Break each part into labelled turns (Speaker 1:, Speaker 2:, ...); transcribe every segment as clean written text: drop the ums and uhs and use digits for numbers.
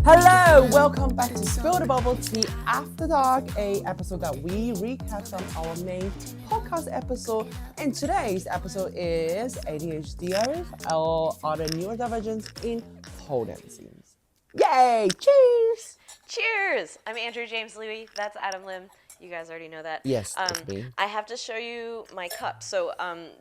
Speaker 1: Hello, welcome back to Spill the Bubble Tea After Dark, a episode that we recap from our main podcast episode. And today's episode is ADHDers or other neurodivergence in potencies. Yay! Cheers!
Speaker 2: Cheers! I'm Andrea James Lui. That's Adam Lim. You guys already know that.
Speaker 1: Yes, it's me.
Speaker 2: I have to show you my cup. So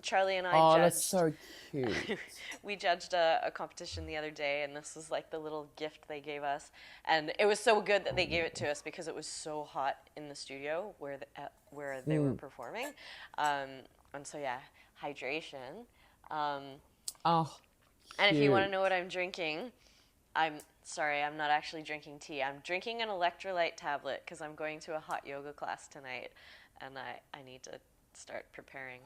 Speaker 2: Charlie and I
Speaker 1: Oh,
Speaker 2: judged.
Speaker 1: that's so cute.
Speaker 2: We judged a competition the other day, and this was like the little gift they gave us. And it was so good that they gave it to us because it was so hot in the studio where they were performing. And so yeah, hydration.
Speaker 1: Oh,
Speaker 2: And if you want to know what I'm drinking, I'm not actually drinking tea. I'm drinking an electrolyte tablet because I'm going to a hot yoga class tonight, and I need to start preparing.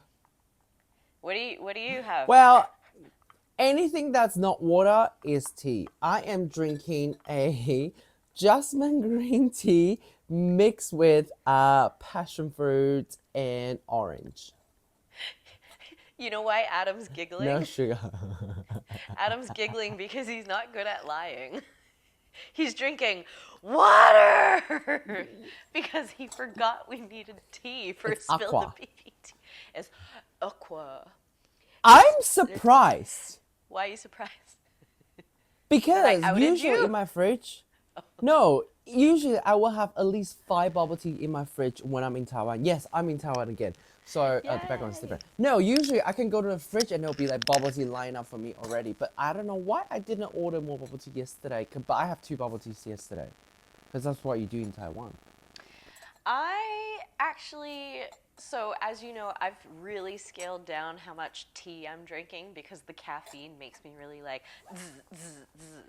Speaker 2: What do you have?
Speaker 1: well, anything that's not water is tea. I am drinking a jasmine green tea mixed with passion fruit and orange.
Speaker 2: You know why Adam's giggling?
Speaker 1: No sugar.
Speaker 2: Adam's giggling because he's not good at lying. He's drinking water because he forgot we needed tea for
Speaker 1: It's
Speaker 2: Spill
Speaker 1: aqua.
Speaker 2: the Baby tea. It's aqua.
Speaker 1: I'm surprised
Speaker 2: Why are you surprised?
Speaker 1: because
Speaker 2: outed
Speaker 1: usually
Speaker 2: you?
Speaker 1: in my fridge, no, usually I will have at least 5 bubble tea in my fridge when I'm in Taiwan. Yes, I'm in Taiwan again. So the background is different. No, usually I can go to the fridge and there'll be like bubble tea lined up for me already. But I don't know why I didn't order more bubble tea yesterday. But I have 2 bubble teas yesterday, because that's what you do in Taiwan.
Speaker 2: So as you know, I've really scaled down how much tea I'm drinking because the caffeine makes me really like zzz, zzz, zzz.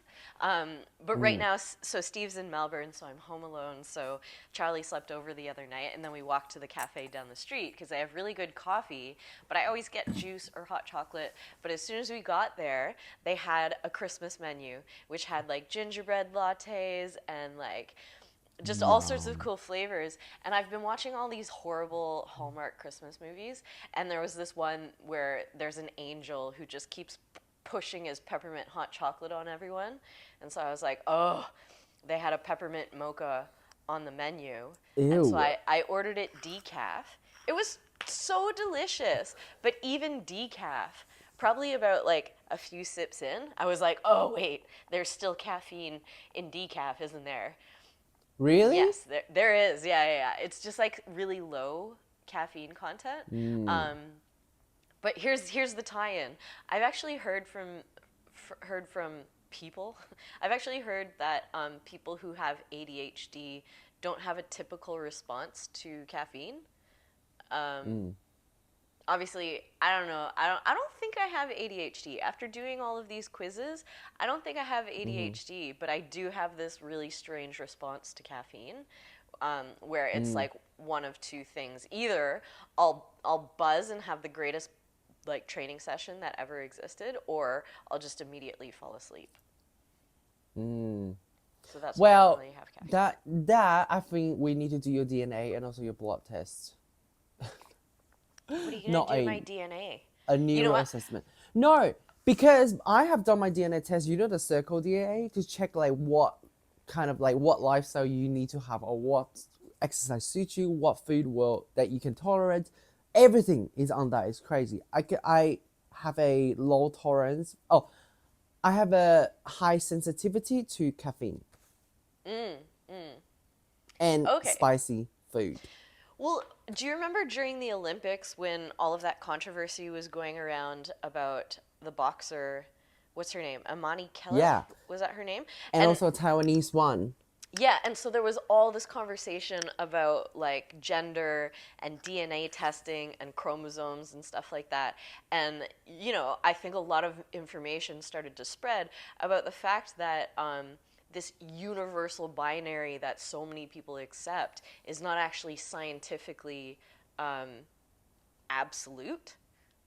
Speaker 2: But right now, so Steve's in Melbourne, so I'm home alone. So Charlie slept over the other night, and then we walked to the cafe down the street because they have really good coffee, but I always get juice or hot chocolate. But as soon as we got there, they had a Christmas menu, which had like gingerbread lattes and like just all sorts of cool flavors. And I've been watching all these horrible Hallmark Christmas movies, and there was this one where there's an angel who just keeps pushing his peppermint hot chocolate on everyone. And so I was like, oh, they had a peppermint mocha on the menu.
Speaker 1: Ew.
Speaker 2: And so I ordered it decaf. It was so delicious, but even decaf, probably about like a few sips in, I was like, oh wait, there's still caffeine in decaf, isn't there?
Speaker 1: Really?
Speaker 2: Yes, there is. Yeah. It's just like really low caffeine content. But here's the tie-in. I've actually heard from people. I've actually heard that people who have ADHD don't have a typical response to caffeine. Obviously, I don't know. I don't think I have ADHD. After doing all of these quizzes, I don't think I have ADHD, but I do have this really strange response to caffeine, where it's like one of two things. Either I'll buzz and have the greatest like training session that ever existed, or I'll just immediately fall asleep. So that's why I don't really have caffeine.
Speaker 1: that I think we need to do your DNA and also your blood tests.
Speaker 2: What are you going to do with my DNA?
Speaker 1: A neuro assessment. No, because I have done my DNA test, you know, the circle DNA, to check like what kind of like what lifestyle you need to have or what exercise suits you, what food that you can tolerate. Everything is on that. It's crazy. I have a low tolerance. Oh, I have a high sensitivity to caffeine. And spicy food.
Speaker 2: Well, do you remember during the Olympics when all of that controversy was going around about the boxer, what's her name? Amani Kelly?
Speaker 1: Yeah.
Speaker 2: Was that her name?
Speaker 1: And also a Taiwanese one.
Speaker 2: Yeah, and so there was all this conversation about like gender and DNA testing and chromosomes and stuff like that. And, you know, I think a lot of information started to spread about the fact that this universal binary that so many people accept is not actually scientifically absolute.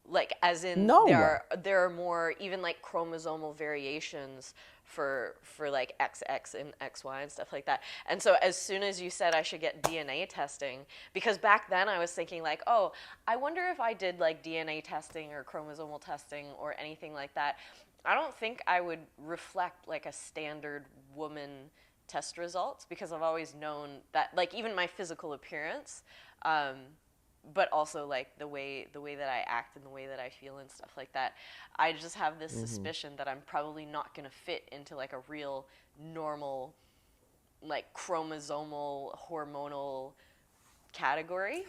Speaker 2: Like, as in, there are more even like chromosomal variations for like XX and XY and stuff like that. And so as soon as you said I should get DNA testing, because back then I was thinking like, oh, I wonder if I did like DNA testing or chromosomal testing or anything like that, I don't think I would reflect like a standard woman test results because I've always known that, like, even my physical appearance, um, but also like the way that I act and the way that I feel and stuff like that. I just have this
Speaker 1: Mm-hmm.
Speaker 2: suspicion that I'm probably not going to fit into like a real normal, like, chromosomal hormonal category,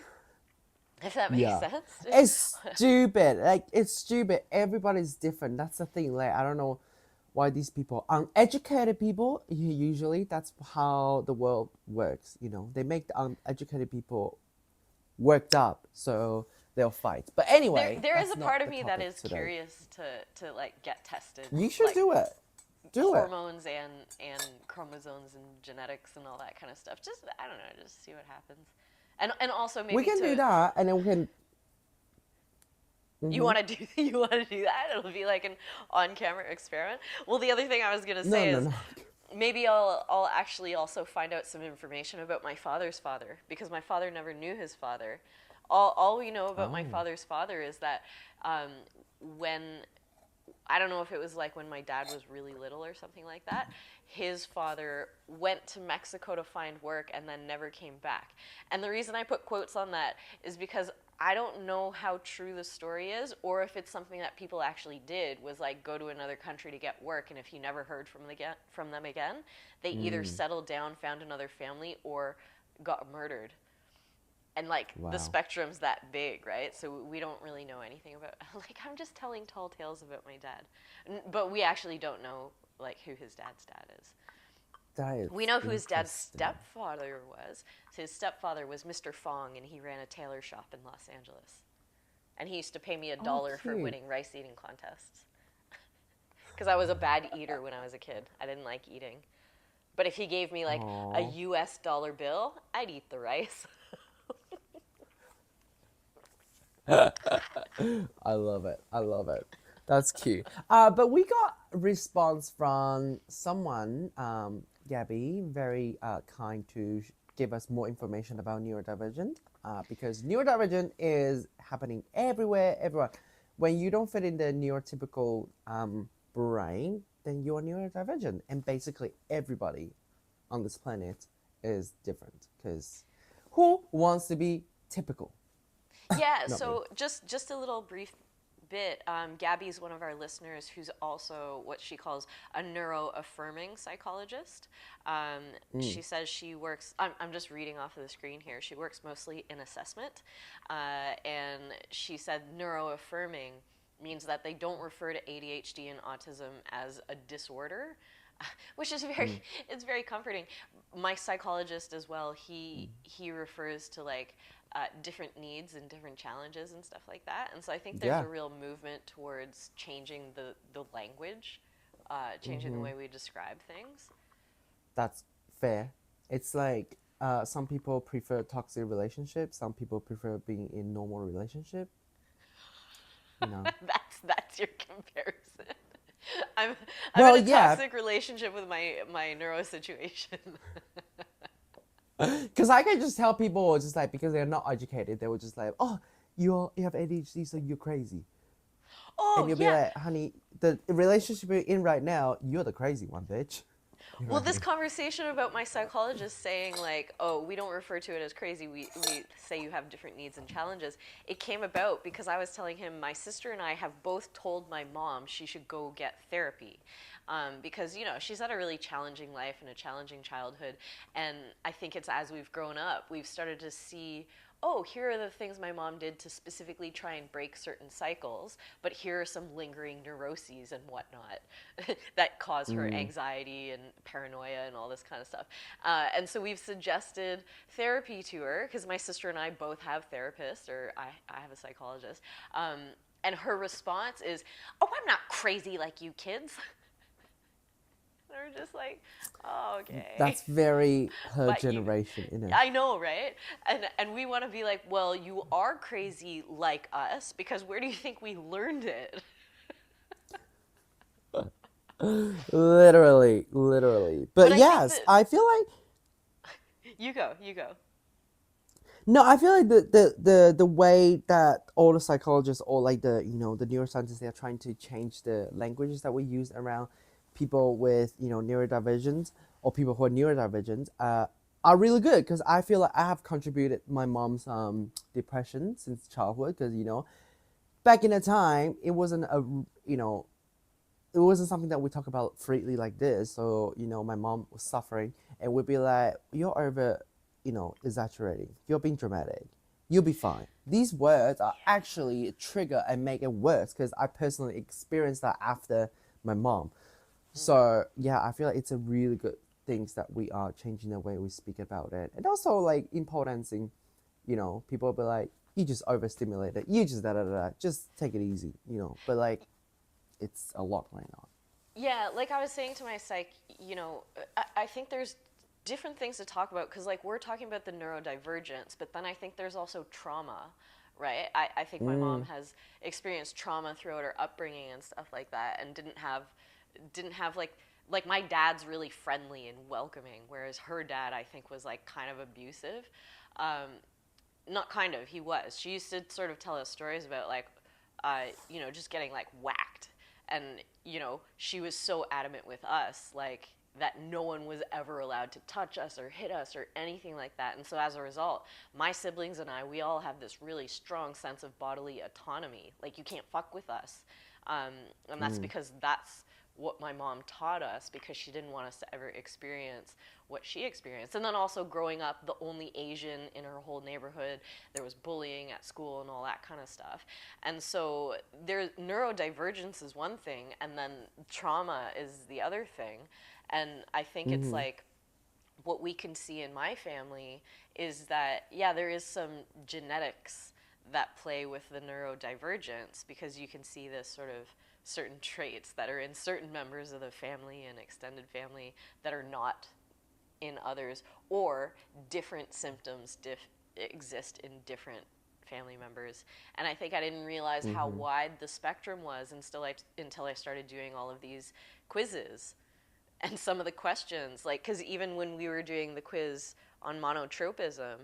Speaker 2: if that makes
Speaker 1: Yeah.
Speaker 2: sense.
Speaker 1: It's stupid. Like, it's stupid. Everybody's different. That's the thing. Like, I don't know why these people, uneducated people, usually that's how the world works. You know, they make the uneducated people worked up, so they'll fight. But anyway,
Speaker 2: There is a
Speaker 1: that's
Speaker 2: part
Speaker 1: not
Speaker 2: of
Speaker 1: the
Speaker 2: me that
Speaker 1: topic
Speaker 2: is
Speaker 1: today.
Speaker 2: curious to like get tested,
Speaker 1: You should
Speaker 2: like
Speaker 1: do it. Do it.
Speaker 2: hormones and chromosomes and genetics and all that kind of stuff. Just, I don't know, just see what happens. And also
Speaker 1: We
Speaker 2: maybe
Speaker 1: can do
Speaker 2: to,
Speaker 1: that, and then we can.
Speaker 2: you
Speaker 1: Mm-hmm.
Speaker 2: want to do you want to do that? It'll be like an on-camera experiment. Well, the other thing I was gonna
Speaker 1: No,
Speaker 2: say
Speaker 1: no,
Speaker 2: is
Speaker 1: no.
Speaker 2: maybe I'll actually also find out some information about my father's father, because my father never knew his father. All we know about my
Speaker 1: Oh.
Speaker 2: father's father is that um, when, I don't know if it was like when my dad was really little or something like that, his father went to Mexico to find work and then never came back. And the reason I put quotes on that is because I don't know how true the story is, or if it's something that people actually did, was like go to another country to get work, and if you never heard from them again, they either
Speaker 1: Mm,
Speaker 2: settled down, found another family, or got murdered. And like the
Speaker 1: wow.
Speaker 2: spectrum's that big, right? So we don't really know anything about, like, I'm just telling tall tales about my dad. But we actually don't know like who his dad's dad is.
Speaker 1: That is
Speaker 2: We know who his dad's
Speaker 1: interesting.
Speaker 2: stepfather was. So his stepfather was Mr. Fong, and he ran a tailor shop in Los Angeles. And he used to pay me a
Speaker 1: Oh,
Speaker 2: dollar for
Speaker 1: cute.
Speaker 2: winning rice eating contests. Because I was a bad eater when I was a kid. I didn't like eating. But if he gave me like a
Speaker 1: Oh,
Speaker 2: US dollar bill, I'd eat the rice.
Speaker 1: I love it. I love it. That's cute. But we got a response from someone, Gabby, very kind to give us more information about neurodivergent. Because neurodivergent is happening everywhere, everyone. When you don't fit in the neurotypical brain, then you are neurodivergent, and basically everybody on this planet is different. Because who wants to be typical?
Speaker 2: Yeah,
Speaker 1: Not me.
Speaker 2: so just a little brief bit. Gabby's one of our listeners who's also what she calls a neuro-affirming psychologist.
Speaker 1: Mm,
Speaker 2: She says she works, I'm just reading off of the screen here, she works mostly in assessment. And she said neuro-affirming means that they don't refer to ADHD and autism as a disorder, which is very,
Speaker 1: mm,
Speaker 2: it's very comforting. My psychologist as well,
Speaker 1: mm.
Speaker 2: he refers to like different needs and different challenges and stuff like that. And so I think there's
Speaker 1: Yeah.
Speaker 2: a real movement towards changing the language, changing the
Speaker 1: Mm-hmm.
Speaker 2: way we describe things.
Speaker 1: That's fair. It's like some people prefer toxic relationships, some people prefer being in normal relationship. You know.
Speaker 2: That's your comparison. I'm I'm in
Speaker 1: Well,
Speaker 2: a
Speaker 1: yeah,
Speaker 2: toxic relationship with my neuro situation.
Speaker 1: because I can just tell people just like because they're not educated, they will just like, oh, you have ADHD, so you're crazy, and
Speaker 2: Oh
Speaker 1: you'll be
Speaker 2: yeah,
Speaker 1: like, honey, the relationship you're in right now, you're the crazy one, bitch. You know
Speaker 2: well,
Speaker 1: what I
Speaker 2: this
Speaker 1: mean?
Speaker 2: conversation about my psychologist saying like, "Oh, we don't refer to it as crazy. We say you have different needs and challenges." It came about because I was telling him my sister and I have both told my mom she should go get therapy, because she's had a really challenging life and a challenging childhood, and I think it's as we've grown up we've started to see, oh, here are the things my mom did to specifically try and break certain cycles, but here are some lingering neuroses and whatnot that cause her
Speaker 1: Mm,
Speaker 2: anxiety and paranoia and all this kind of stuff. And so we've suggested therapy to her because my sister and I both have therapists, or I have a psychologist. And her response is, "Oh, I'm not crazy like you kids." And we're just like, "Oh, okay."
Speaker 1: that's very her
Speaker 2: But you,
Speaker 1: generation, isn't it?
Speaker 2: I know, right? And we want to be like, well, you are crazy like us because where do you think we learned it?
Speaker 1: Literally, literally.
Speaker 2: But
Speaker 1: But
Speaker 2: I think
Speaker 1: yes,
Speaker 2: that
Speaker 1: I feel like
Speaker 2: you go, you go.
Speaker 1: No, I feel like the way that all the psychologists or like the neuroscientists, they are trying to change the languages that we use around people with neurodivergence or people who are neurodivergent are really good, because I feel like I have contributed my mom's depression since childhood, because back in the time it wasn't a you know it wasn't something that we talk about freely like this. So, my mom was suffering and we'd be like, you're over, exaggerating. You're being dramatic. You'll be fine. These words are actually a trigger and make it worse, because I personally experienced that after my mom. So, yeah, I feel like it's a really good things that we are changing the way we speak about it. And also like importancing, people will be like, you just overstimulated. You just da da da. Just take it easy. But like, it's a lot going on.
Speaker 2: Yeah, like I was saying to my psych, I think there's different things to talk about because, like, we're talking about the neurodivergence, but then I think there's also trauma, right? I think my mom
Speaker 1: Mm,
Speaker 2: has experienced trauma throughout her upbringing and stuff like that, and didn't have like my dad's really friendly and welcoming, whereas her dad I think was like kind of abusive. Um, Not kind of, he was. She used to sort of tell us stories about like, just getting like whacked, and she was so adamant with us like that no one was ever allowed to touch us or hit us or anything like that. And so as a result, my siblings and I, we all have this really strong sense of bodily autonomy. Like you can't fuck with us, and that's
Speaker 1: mm,
Speaker 2: because that's what my mom taught us because she didn't want us to ever experience what she experienced. And then also growing up the only Asian in her whole neighborhood, there was bullying at school and all that kind of stuff. And so there neurodivergence is one thing and then trauma is the other thing. And I think it's
Speaker 1: mm-hmm,
Speaker 2: like what we can see in my family is that yeah, there is some genetics that play with the neurodivergence because you can see this sort of certain traits that are in certain members of the family and extended family that are not in others, or different symptoms exist in different family members. And I think I didn't realize how
Speaker 1: mm-hmm,
Speaker 2: wide the spectrum was until I started doing all of these quizzes and some of the questions. Like, because even when we were doing the quiz on monotropism,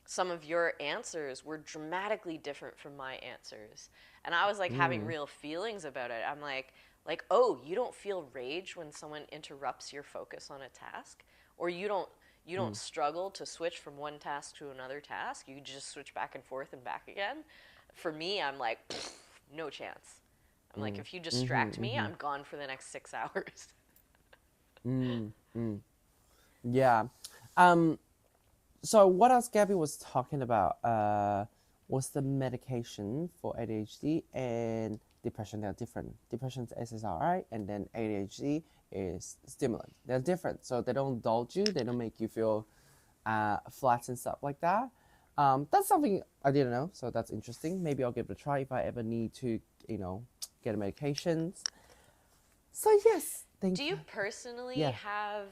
Speaker 2: some of your answers were dramatically different from my answers. And I was like having
Speaker 1: mm,
Speaker 2: real feelings about it. I'm like, oh, you don't feel rage when someone interrupts your focus on a task, or you don't
Speaker 1: mm,
Speaker 2: struggle to switch from one task to another task. You just switch back and forth and back again. For me, I'm like, no chance. I'm like,
Speaker 1: mm,
Speaker 2: if you
Speaker 1: mm-hmm,
Speaker 2: distract me,
Speaker 1: mm-hmm,
Speaker 2: I'm gone for the next 6 hours.
Speaker 1: mm, mm. Yeah. Um, so what else Gabby was talking about was the medication for ADHD and depression. They're different. Depression is SSRI, and then ADHD is stimulant. They're different. So they don't indulge you. They don't make you feel flat and stuff like that. That's something I didn't know, so that's interesting. Maybe I'll give it a try if I ever need to, get medications. So yes,
Speaker 2: Do
Speaker 1: thank
Speaker 2: you
Speaker 1: you.
Speaker 2: personally
Speaker 1: Yeah,
Speaker 2: have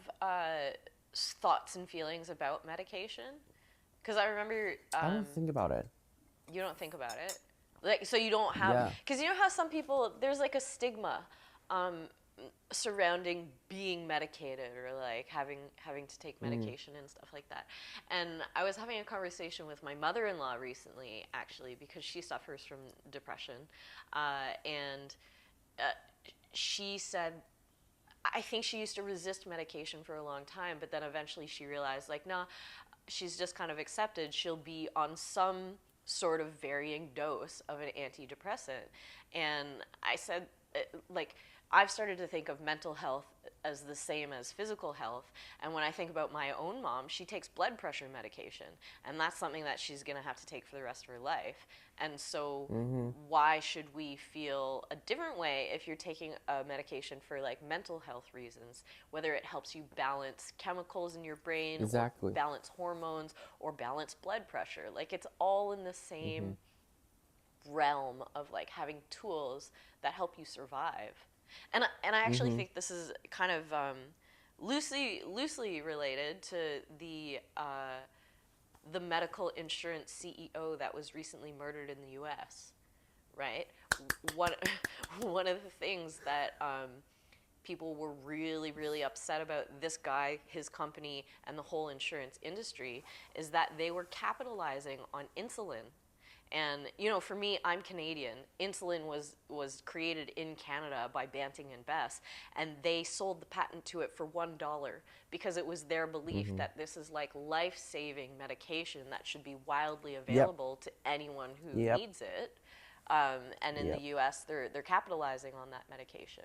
Speaker 2: thoughts and feelings about medication? Because I remember
Speaker 1: I don't think about it.
Speaker 2: you don't think about it. Like, so you don't have,
Speaker 1: Yeah.
Speaker 2: because you know how some people, there's like a stigma um, surrounding being medicated or like having to take
Speaker 1: Mm,
Speaker 2: medication and stuff like that. And I was having a conversation with my mother-in-law recently, actually, because she suffers from depression, and uh, she said I think she used to resist medication for a long time, but then eventually she realized, like, nah, she's just kind of accepted she'll be on some sort of varying dose of an antidepressant. And I said, like, I've started to think of mental health as the same as physical health. And when I think about my own mom, she takes blood pressure medication, and that's something that she's going to have to take for the rest of her life. And so,
Speaker 1: mm-hmm.
Speaker 2: why should we feel a different way if you're taking a medication for like mental health reasons, whether it helps you balance chemicals in your brain or
Speaker 1: Exactly.
Speaker 2: balance hormones or balance blood pressure? Like, it's all in the
Speaker 1: Mm-hmm.
Speaker 2: same realm of like having tools that help you survive. And I actually
Speaker 1: Mm-hmm.
Speaker 2: think this is kind of loosely related to the medical insurance CEO that was recently murdered in the U.S. Right? One one of the things that people were really, really upset about this guy, his company, and the whole insurance industry is that they were capitalizing on insulin. And for me, I'm Canadian. Insulin was created in Canada by Banting and Bess, and they sold the patent to it for $1 because it was their belief that this is like life-saving medication that should be wildly
Speaker 1: Yep.
Speaker 2: available to anyone who
Speaker 1: Yep.
Speaker 2: needs it. And in the
Speaker 1: Yep.
Speaker 2: U.S., they're capitalizing on that medication.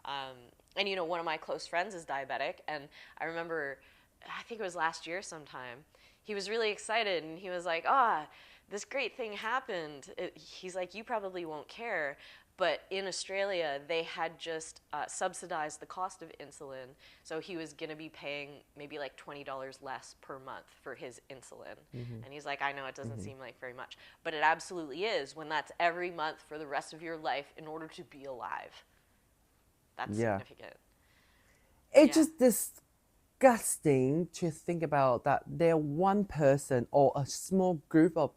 Speaker 2: And one of my close friends is diabetic, and I remember, I think it was last year sometime, he was really excited, and he was like, this great thing happened. He's like, you probably won't care, but in Australia, they had just subsidized the cost of insulin, so he was going to be paying maybe like $20 less per month for his insulin. And he's like, I know it doesn't seem like very much, but it absolutely is when that's every month for the rest of your life in order to be alive. That's
Speaker 1: Yeah.
Speaker 2: significant.
Speaker 1: It's
Speaker 2: Yeah.
Speaker 1: just disgusting to think about that they're one person or a small group of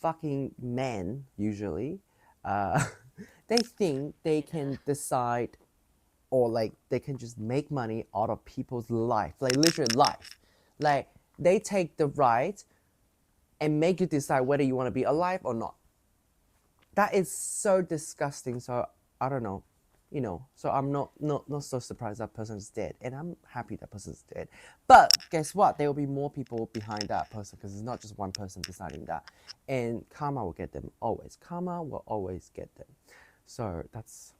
Speaker 1: fucking men, usually. Uh, they think they can decide or like they can just make money out of people's life, like literally life. Like they take the right and make you decide whether you want to be alive or not. That is so disgusting. So I don't know, So I'm not so surprised that person is dead, and I'm happy that person is dead. But guess what? There will be more people behind that person because it's not just one person deciding that, and karma will get them always. Karma will always get them. So that's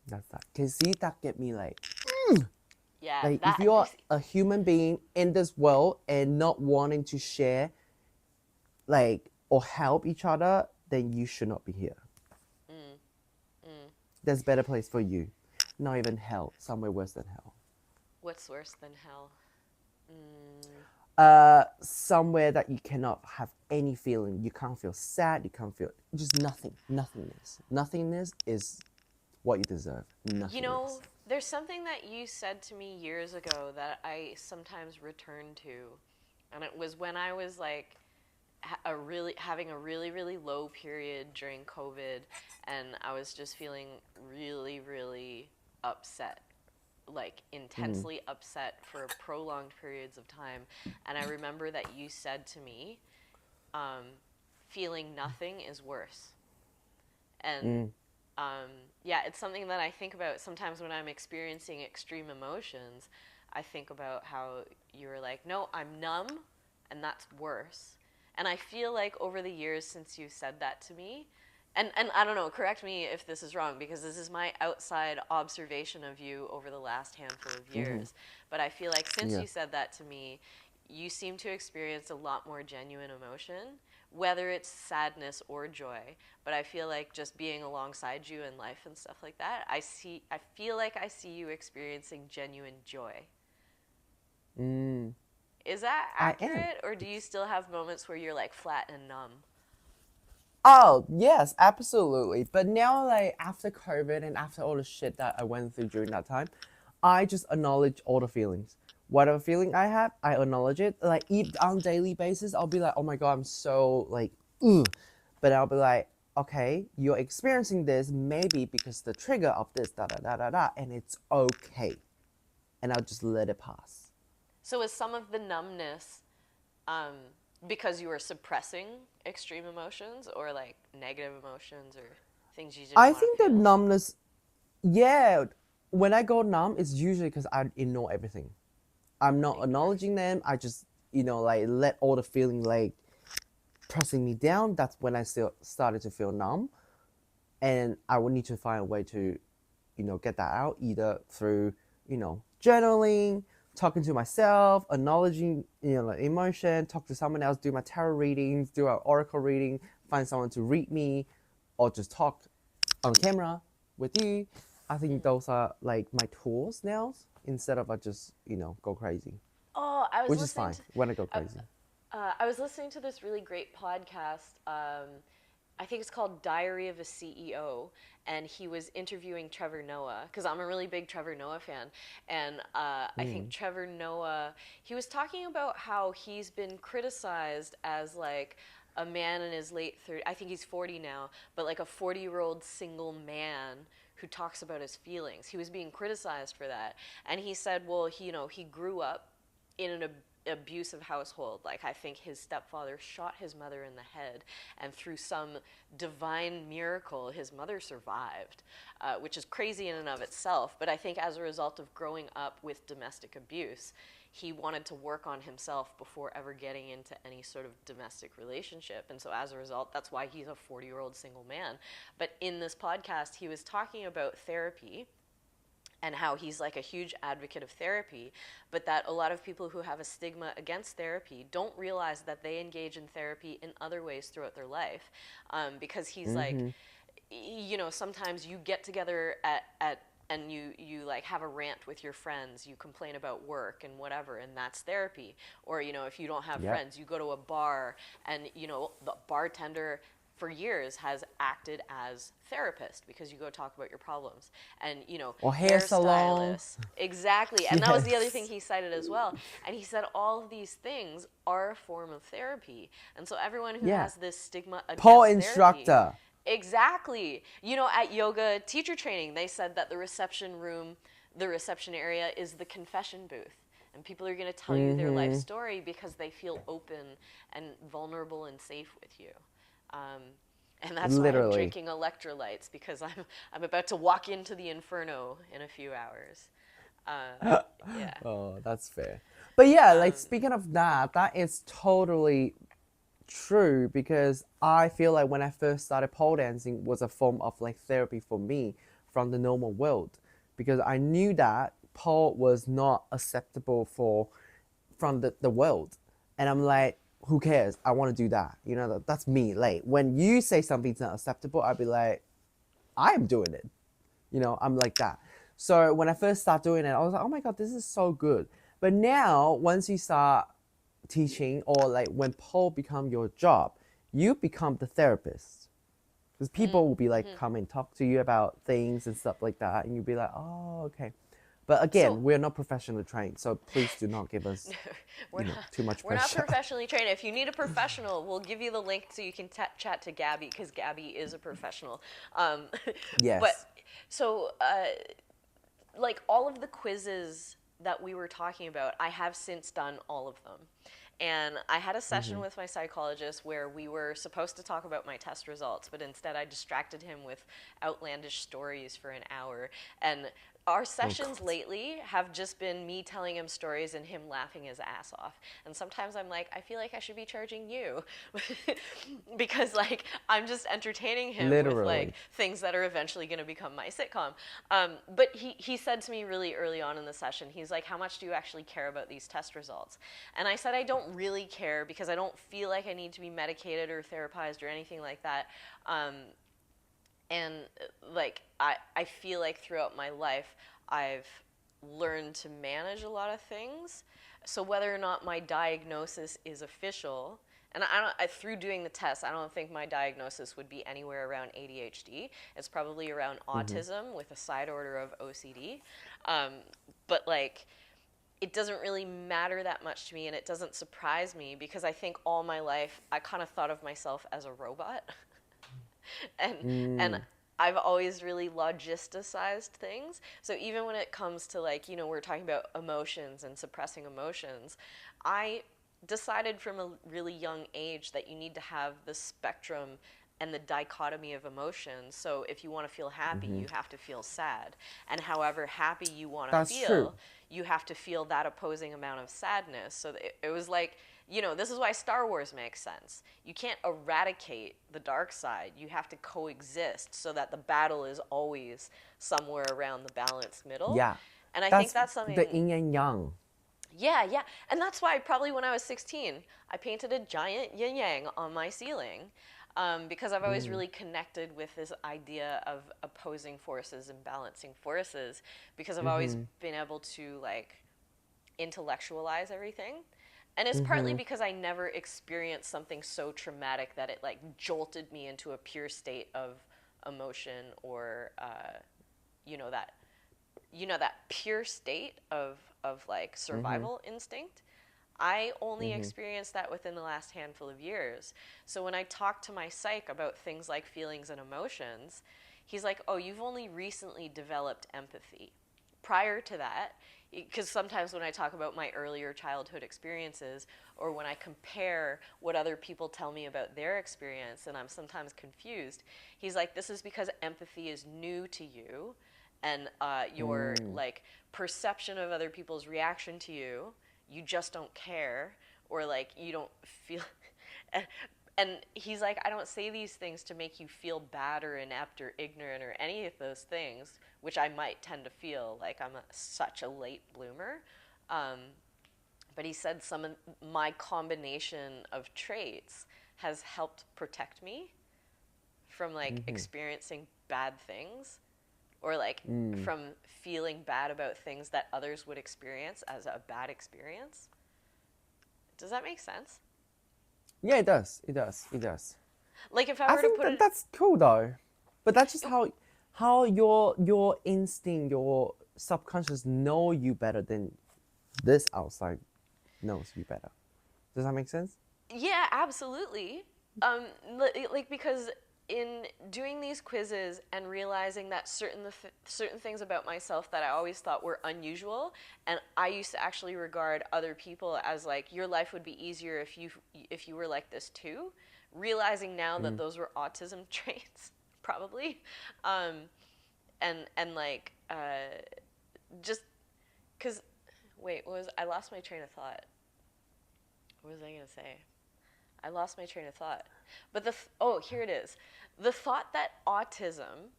Speaker 1: that. Can see that get me
Speaker 2: Yeah,
Speaker 1: like if
Speaker 2: that
Speaker 1: you're a human being in this world and not wanting to share, like or help each other, then you should not be here. There's a better place for you. Not even hell. Somewhere worse than hell.
Speaker 2: What's worse than hell?
Speaker 1: Somewhere that you cannot have any feeling. You can't feel sad. You can't feel just nothing. Nothingness. Nothingness is what you deserve. Nothingness.
Speaker 2: There's something that you said to me years ago that I sometimes return to, and it was when I was like having a really, really low period during COVID, and I was just feeling really, really upset, like intensely upset for prolonged periods of time. And I remember that you said to me, feeling nothing is worse. And yeah, it's something that I think about sometimes when I'm experiencing extreme emotions. I think about how you were like, no, I'm numb, and that's worse. And I feel like over the years since you said that to me, and I don't know, correct me if this is wrong, because this is my outside observation of you over the last handful of years, but I feel like since
Speaker 1: Yeah.
Speaker 2: you said that to me, you seem to experience a lot more genuine emotion, whether it's sadness or joy. But I feel like just being alongside you in life and stuff like that, I feel like I see you experiencing genuine joy. Is that
Speaker 1: I am.
Speaker 2: accurate, or do you still have moments where you're like flat and numb?
Speaker 1: Oh, yes, absolutely. But now, like, after COVID and after all the shit that I went through during that time, I just acknowledge all the feelings. Whatever feeling I have, I acknowledge it. Like, even on a daily basis, I'll be like, oh my God, I'm so, like, ugh. But I'll be like, okay, you're experiencing this maybe because the trigger of this, da da da da da, and it's okay. And I'll just let it pass.
Speaker 2: So is some of the numbness um, because you were suppressing extreme emotions or like negative emotions or things you didn't
Speaker 1: I
Speaker 2: want
Speaker 1: think
Speaker 2: to
Speaker 1: the
Speaker 2: feel?
Speaker 1: numbness, yeah, when I go numb, it's usually because I ignore everything. I'm not
Speaker 2: Ignore.
Speaker 1: acknowledging them. I just, like let all the feeling like pressing me down. That's when I still started to feel numb. And I would need to find a way to, get that out either through, journaling, talking to myself, acknowledging, like emotion, talk to someone else, do my tarot readings, do an oracle reading, find someone to read me, or just talk on camera with you. I think those are like my tools now instead of I just, go crazy,
Speaker 2: Oh, I was
Speaker 1: which is
Speaker 2: listening
Speaker 1: fine
Speaker 2: to
Speaker 1: when I go crazy.
Speaker 2: I was listening to this really great podcast. I think it's called Diary of a CEO, and he was interviewing Trevor Noah because I'm a really big Trevor Noah fan, and I think Trevor Noah, he was talking about how he's been criticized as like a man in his late 30s. I think he's 40 now, but like a 40-year-old single man who talks about his feelings. He was being criticized for that. And he said, well, he grew up in an abusive household. Like, I think his stepfather shot his mother in the head, and through some divine miracle, his mother survived, which is crazy in and of itself. But I think as a result of growing up with domestic abuse, he wanted to work on himself before ever getting into any sort of domestic relationship. And so as a result, that's why he's a 40-year-old single man. But in this podcast, he was talking about therapy and how he's like a huge advocate of therapy, but that a lot of people who have a stigma against therapy don't realize that they engage in therapy in other ways throughout their life. Because he's like, sometimes you get together at and you like have a rant with your friends, you complain about work and whatever, and that's therapy. Or, if you don't have friends, you go to a bar, and, the bartender for years has acted as therapist, because you go talk about your problems. And,
Speaker 1: or hair salon.
Speaker 2: Exactly. And that was the other thing he cited as well. And he said all of these things are a form of therapy. And so everyone who has this stigma against
Speaker 1: Pole
Speaker 2: therapy,
Speaker 1: instructor.
Speaker 2: exactly. At yoga teacher training, they said that the reception area is the confession booth. And people are going to tell you their life story because they feel open and vulnerable and safe with you. And that's why I'm drinking electrolytes, because I'm about to walk into the inferno in a few hours. Yeah.
Speaker 1: Oh, that's fair. But yeah, like speaking of that, that is totally true, because I feel like when I first started pole dancing was a form of like therapy for me from the normal world, because I knew that pole was not acceptable from the world, and I'm like, who cares? I want to do that. That's me. Like, when you say something's not acceptable, I'd be like, I am doing it. I'm like that. So when I first started doing it, I was like, oh my God, this is so good. But now, once you start teaching, or like when pole become your job, you become the therapist. Because people will be like, come and talk to you about things and stuff like that. And you'll be like, oh, okay. But again, we're not professionally trained, so please do not give us too much pressure.
Speaker 2: We're not professionally trained. If you need a professional, we'll give you the link so you can chat to Gabby, because Gabby is a professional.
Speaker 1: Yes.
Speaker 2: But so, like, all of the quizzes that we were talking about, I have since done all of them. And I had a session with my psychologist where we were supposed to talk about my test results, but instead I distracted him with outlandish stories for an hour. And our sessions lately have just been me telling him stories and him laughing his ass off. And sometimes I'm like, I feel like I should be charging you because like I'm just entertaining him with like things that are eventually going to become my sitcom. But he said to me really early on in the session, he's like, how much do you actually care about these test results? And I said, I don't really care, because I don't feel like I need to be medicated or therapized or anything like that. And like I feel like throughout my life I've learned to manage a lot of things. So whether or not my diagnosis is official, and through doing the test, I don't think my diagnosis would be anywhere around ADHD. It's probably around autism with a side order of OCD. But like, it doesn't really matter that much to me, and it doesn't surprise me, because I think all my life I kind of thought of myself as a robot. And I've always really logisticized things. So even when it comes to like, we're talking about emotions and suppressing emotions, I decided from a really young age that you need to have the spectrum and the dichotomy of emotions. So if you want to feel happy, you have to feel sad. And however happy you want to feel, you have to feel that opposing amount of sadness. So it was like, this is why Star Wars makes sense. You can't eradicate the dark side. You have to coexist so that the battle is always somewhere around the balanced middle.
Speaker 1: Yeah.
Speaker 2: And I think that's something...
Speaker 1: the yin and yang.
Speaker 2: Yeah. And that's why probably when I was 16, I painted a giant yin-yang on my ceiling, because I've always really connected with this idea of opposing forces and balancing forces, because I've always been able to like intellectualize everything. And it's partly because I never experienced something so traumatic that it like jolted me into a pure state of emotion, or that pure state of like survival instinct. I only experienced that within the last handful of years. So when I talk to my psych about things like feelings and emotions, he's like, oh, you've only recently developed empathy. Prior to that, because sometimes when I talk about my earlier childhood experiences, or when I compare what other people tell me about their experience, and I'm sometimes confused, he's like, this is because empathy is new to you, and your like perception of other people's reaction to you, you just don't care, or like you don't feel. And he's like, I don't say these things to make you feel bad or inept or ignorant or any of those things, which I might tend to feel like I'm such a late bloomer. But he said some of my combination of traits has helped protect me from like experiencing bad things, or like from feeling bad about things that others would experience as a bad experience. Does that make sense?
Speaker 1: Yeah, it does. It does. It does.
Speaker 2: Like if I
Speaker 1: I
Speaker 2: were to
Speaker 1: think
Speaker 2: put
Speaker 1: that
Speaker 2: it,
Speaker 1: that's cool though. But that's just how your instinct, your subconscious know you better than this outside knows you better. Does that make sense?
Speaker 2: yeah, absolutely. Like because in doing these quizzes and realizing that certain things about myself that I always thought were unusual, and I used to actually regard other people as like your life would be easier if you were like this too. Realizing now that those were autism traits, probably, and like just because wait, what was I lost my train of thought? What was I gonna say? I lost my train of thought. But oh, here it is. The thought that autism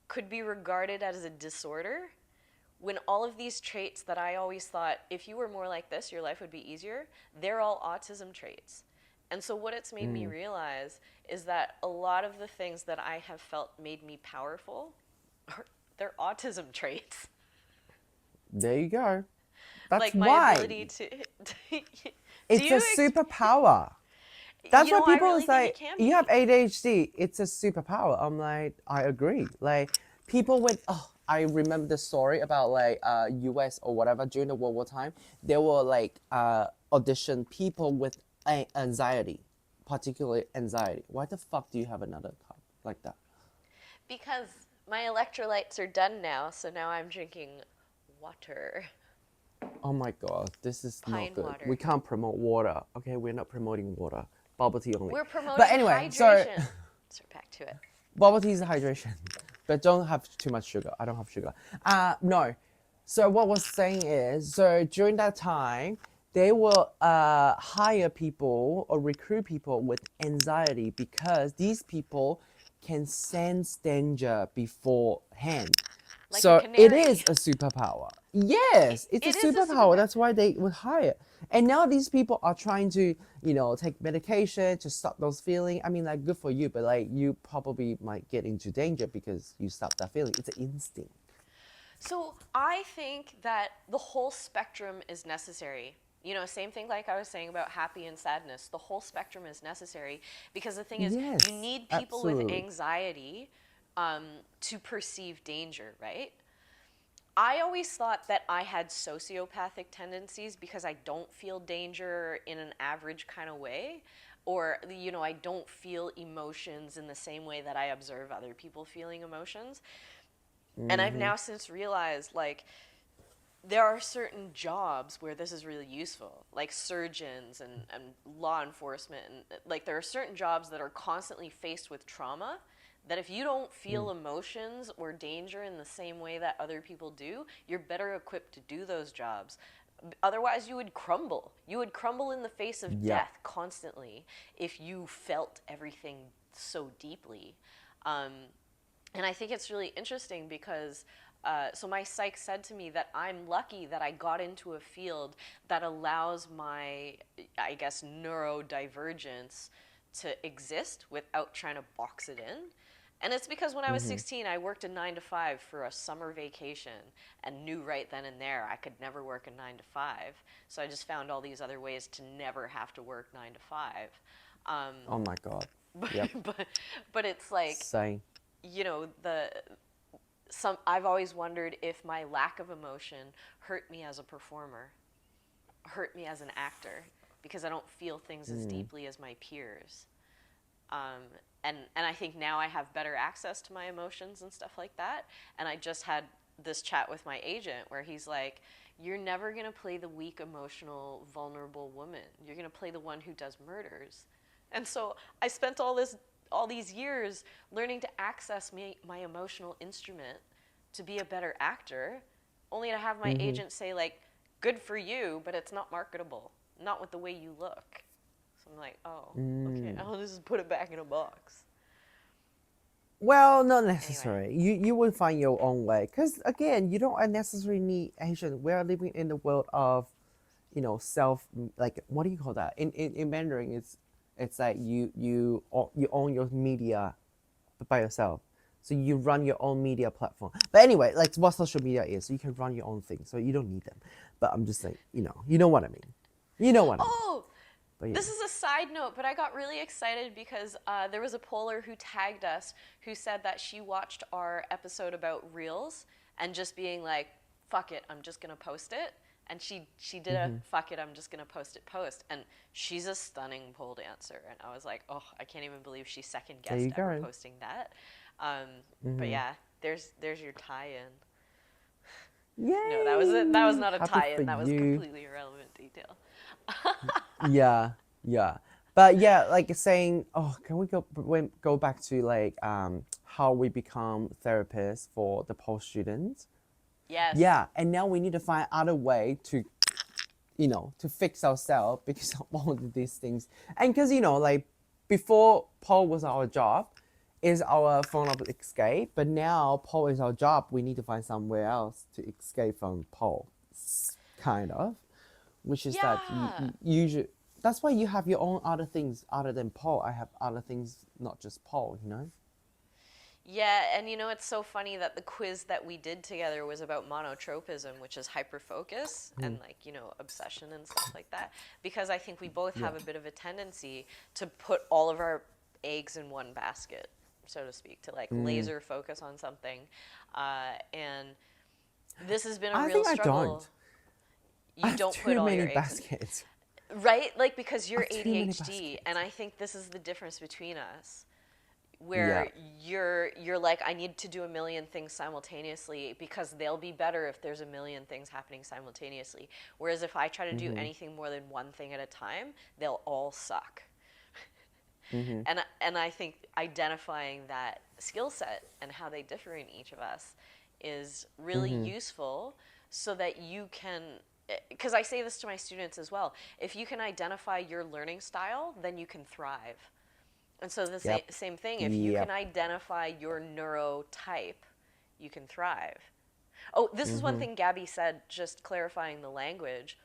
Speaker 2: could be regarded as a disorder, when all of these traits that I always thought, if you were more like this, your life would be easier, they're all autism traits. And so what it's made me realize is that a lot of the things that I have felt made me powerful, they're autism traits.
Speaker 1: There you go. That's
Speaker 2: Like my
Speaker 1: why
Speaker 2: ability to do
Speaker 1: it's a
Speaker 2: you
Speaker 1: superpower. That's
Speaker 2: you
Speaker 1: why
Speaker 2: know, I
Speaker 1: people
Speaker 2: really
Speaker 1: is
Speaker 2: think it
Speaker 1: like,
Speaker 2: can
Speaker 1: you have
Speaker 2: be.
Speaker 1: ADHD, it's a superpower. I'm like, I agree. Like people with, I remember the story about like US or whatever during the World War time. There were like audition people with anxiety, particularly anxiety. Why the fuck do you have another cup like that?
Speaker 2: Because my electrolytes are done now, so now I'm drinking water.
Speaker 1: Oh my god, this is not
Speaker 2: Pine
Speaker 1: good. We
Speaker 2: water.
Speaker 1: can't promote water. Okay, we're not promoting water. Bubble tea only.
Speaker 2: We're
Speaker 1: But
Speaker 2: promoting
Speaker 1: anyway, so
Speaker 2: hydration. So back to it.
Speaker 1: bubble tea is hydration, but don't have too much sugar. I don't have sugar. No. So what was saying is, so during that time, they will hire people or recruit people with anxiety because these people can sense danger beforehand.
Speaker 2: Like a
Speaker 1: So it is
Speaker 2: canary.
Speaker 1: a superpower. Yes, it's a
Speaker 2: It is a
Speaker 1: superpower.
Speaker 2: superpower.
Speaker 1: That's why they would hire. And now these people are trying to, take medication to stop those feelings. I mean, like, good for you, but like, you probably might get into danger because you stop that feeling. It's an instinct.
Speaker 2: So I think that the whole spectrum is necessary. You know, same thing like I was saying about happy and sadness. The whole spectrum is necessary because the thing is, you
Speaker 1: Yes,
Speaker 2: need people with
Speaker 1: absolutely.
Speaker 2: anxiety to perceive danger, right? I always thought that I had sociopathic tendencies because I don't feel danger in an average kind of way. Or, you know, I don't feel emotions in the same way that I observe other people feeling emotions. And I've now since realized, like, there are certain jobs where this is really useful, like surgeons and law enforcement. And, like, there are certain jobs that are constantly faced with trauma that if you don't feel emotions or danger in the same way that other people do, you're better equipped to do those jobs. Otherwise, you would crumble. You would crumble in the face of
Speaker 1: Yep.
Speaker 2: death constantly if you felt everything so deeply. Um, and I think it's really interesting because so my psych said to me that I'm lucky that I got into a field that allows my, I guess, neurodivergence to exist without trying to box it in. And it's because when I was 16, I worked a 9 to 5 for a summer vacation and knew right then and there I could never work a 9 to 5. So I just found all these other ways to never have to work 9 to 5.
Speaker 1: Oh my god.
Speaker 2: But,
Speaker 1: Yep.
Speaker 2: but it's like,
Speaker 1: Same.
Speaker 2: you know, I've always wondered if my lack of emotion hurt me as a performer, hurt me as an actor, because I don't feel things as deeply as my peers. and I think now I have better access to my emotions and stuff like that. And I just had this chat with my agent where he's like, you're never going to play the weak, emotional, vulnerable woman. You're going to play the one who does murders. And so I spent all these years learning to access my emotional instrument to be a better actor, only to have my agent say, like, good for you, but it's not marketable, not with the way you look. So I'm like, oh, okay, I'll just put it back in a box.
Speaker 1: Well, not
Speaker 2: Anyway.
Speaker 1: necessary. You will find your own way. Because again, you don't necessarily need Asian. We are living in the world of, self. Like, what do you call that? In Mandarin, it's like you own your media by yourself. So you run your own media platform. But anyway, like what social media is, so you can run your own thing. So you don't need them. But I'm just saying, you know what I mean. You know what I mean.
Speaker 2: Oh,
Speaker 1: But yeah.
Speaker 2: this is a side note, but I got really excited because there was a Poler who tagged us who said that she watched our episode about reels and just being like, fuck it, I'm just going to post it. And she did a fuck it, I'm just going to post it post. And she's a stunning pole dancer. And I was like, oh, I can't even believe she second guessed ever posting that. But yeah, there's your tie-in.
Speaker 1: Yay!
Speaker 2: No, that was not a
Speaker 1: Happy
Speaker 2: tie-in.
Speaker 1: for
Speaker 2: That was
Speaker 1: you.
Speaker 2: completely irrelevant detail.
Speaker 1: Yeah. But yeah, like saying, can we go back to like how we become therapists for the post students?
Speaker 2: Yes.
Speaker 1: Yeah, and now we need to find other way to, to fix ourselves because of all of these things. And because like before Paul was our job, is our form of escape. But now Paul is our job. We need to find somewhere else to escape from Paul, kind of. Which is that you usually, that's why you have your own other things other than Paul. I have other things, not just Paul,
Speaker 2: Yeah, and it's so funny that the quiz that we did together was about monotropism, which is hyperfocus and obsession and stuff like that. Because I think we both have a bit of a tendency to put all of our eggs in one basket, so to speak, to like laser focus on something. And this has been a real struggle.
Speaker 1: I don't.
Speaker 2: You don't put all your eggs
Speaker 1: baskets.
Speaker 2: Right? Like, because you're ADHD, and I think this is the difference between us. Where you're like, I need to do a million things simultaneously because they'll be better if there's a million things happening simultaneously. Whereas if I try to do anything more than one thing at a time, they'll all suck. And I think identifying that skill set and how they differ in each of us is really useful so that you can, because I say this to my students as well, if you can identify your learning style, then you can thrive. And so the same thing, if you can identify your neurotype, you can thrive. Oh, this is one thing Gabby said, just clarifying the language.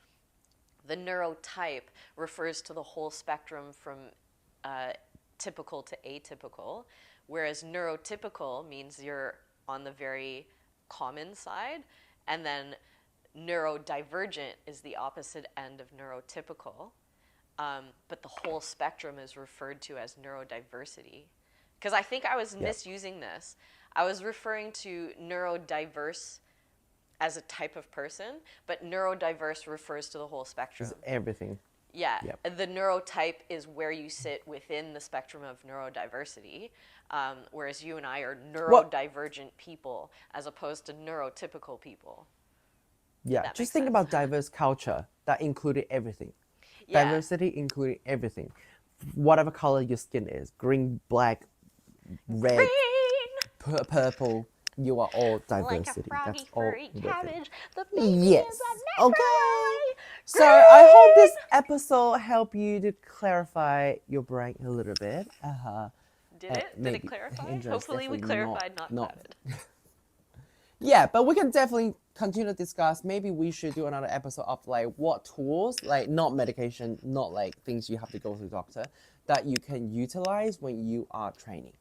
Speaker 2: The neurotype refers to the whole spectrum from typical to atypical, whereas neurotypical means you're on the very common side, and then neurodivergent is the opposite end of neurotypical. But the whole spectrum is referred to as neurodiversity. Because I think I was misusing this. I was referring to neurodiverse as a type of person, but neurodiverse refers to the whole spectrum.
Speaker 1: It's everything.
Speaker 2: Yeah. The neurotype is where you sit within the spectrum of neurodiversity, whereas you and I are neurodivergent people as opposed to neurotypical people.
Speaker 1: Yeah, just think about diverse culture. That included everything. Yeah. Diversity including everything. Whatever color your skin is, green, black, red, purple, you are all diversity.
Speaker 2: Like a froggy,
Speaker 1: that's all
Speaker 2: furry cabbage. The
Speaker 1: yes.
Speaker 2: Is a
Speaker 1: Okay. So I hope this episode helped you to clarify your brain a little bit.
Speaker 2: Did it? Did it clarify? Hopefully we clarified not valid.
Speaker 1: Yeah, but we can definitely continue to discuss. Maybe we should do another episode of like what tools, like not medication, not like things you have to go to the doctor, that you can utilize when you are training.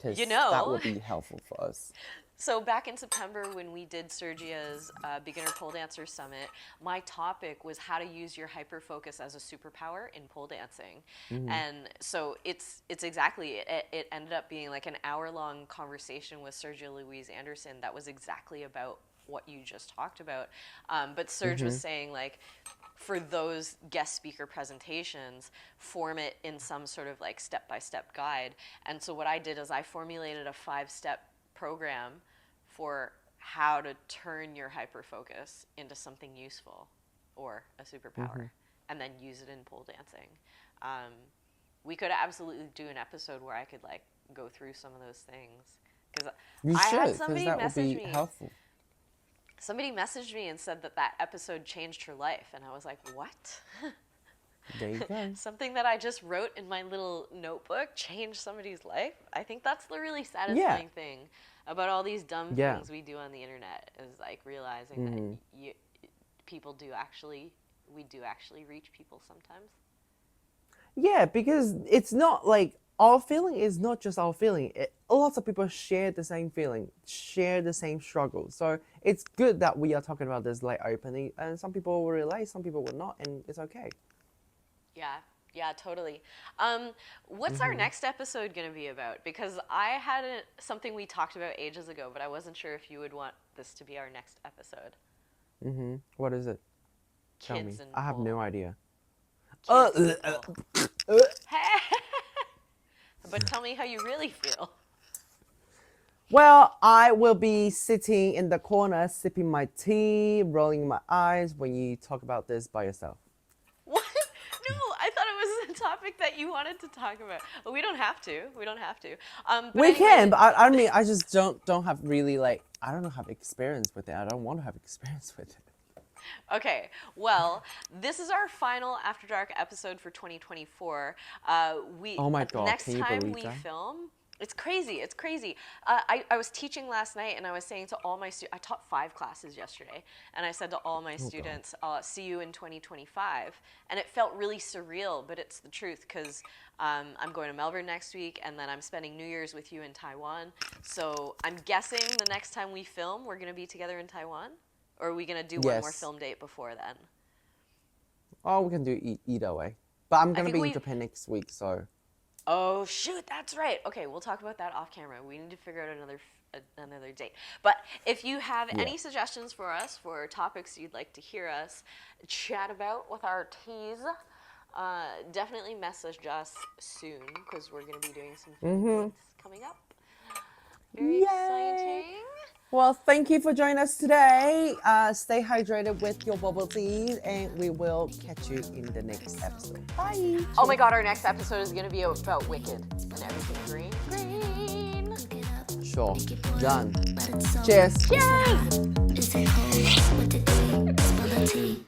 Speaker 1: Because that would be helpful for us.
Speaker 2: So back in September when we did Sergia's Beginner Pole Dancer Summit, my topic was how to use your hyperfocus as a superpower in pole dancing. And so it's exactly, it ended up being like an hour-long conversation with Sergia Louise Anderson that was exactly about what you just talked about. But Serge was saying like, for those guest speaker presentations, form it in some sort of like step-by-step guide. And so what I did is I formulated a 5-step program for how to turn your hyperfocus into something useful or a superpower, and then use it in pole dancing. We could absolutely do an episode where I could like go through some of those things, because
Speaker 1: You
Speaker 2: I
Speaker 1: should,
Speaker 2: had
Speaker 1: because
Speaker 2: somebody
Speaker 1: that would
Speaker 2: message
Speaker 1: be
Speaker 2: me.
Speaker 1: helpful.
Speaker 2: Somebody messaged me and said that episode changed her life, and I was like, what?
Speaker 1: There you go.
Speaker 2: Something that I just wrote in my little notebook changed somebody's life? I think that's the really satisfying thing about all these dumb things we do on the internet, is like realizing that we do actually reach people sometimes.
Speaker 1: Yeah, because it's not like our feeling is not just our feeling. Lots of people share the same feeling, share the same struggle. So it's good that we are talking about this like openly, and some people will relate, some people will not, and it's okay.
Speaker 2: Yeah, totally. What's our next episode going to be about? Because I had something we talked about ages ago, but I wasn't sure if you would want this to be our next episode.
Speaker 1: What is it? Tell me.
Speaker 2: Kids and
Speaker 1: I have no idea.
Speaker 2: Kids and But tell me how you really feel.
Speaker 1: Well, I will be sitting in the corner, sipping my tea, rolling my eyes when you talk about this by yourself.
Speaker 2: What? No, I thought it was a topic that you wanted to talk about. We don't have to. But
Speaker 1: We
Speaker 2: anyway,
Speaker 1: can, but I mean, I just don't have really like, I don't have experience with it. I don't want to have experience with it.
Speaker 2: Okay, well, this is our final After Dark episode for 2024.
Speaker 1: Oh my God,
Speaker 2: next
Speaker 1: can you
Speaker 2: time
Speaker 1: believe
Speaker 2: we
Speaker 1: that?
Speaker 2: film, it's crazy. I was teaching last night, and I was saying to all my students, I taught 5 classes yesterday, and I said to all my students, see you in 2025. And it felt really surreal, but it's the truth, because I'm going to Melbourne next week, and then I'm spending New Year's with you in Taiwan. So I'm guessing the next time we film, we're going to be together in Taiwan? Or are we going to do one more film date before then?
Speaker 1: Oh, we can do either way. But I'm going to be in
Speaker 2: we-
Speaker 1: Japan next week, so.
Speaker 2: Oh, shoot, that's right. Okay, we'll talk about that off camera. We need to figure out another date. But if you have any suggestions for us for topics you'd like to hear us chat about with our teas, definitely message us soon, because we're going to be doing some film dates coming up. Very exciting.
Speaker 1: Well, thank you for joining us today. Stay hydrated with your bubble teas, and we will catch you in the next episode. Bye.
Speaker 2: Oh my God, our next episode is going to be about Wicked and everything green.
Speaker 1: Sure. Done. Cheers.
Speaker 2: Cheers!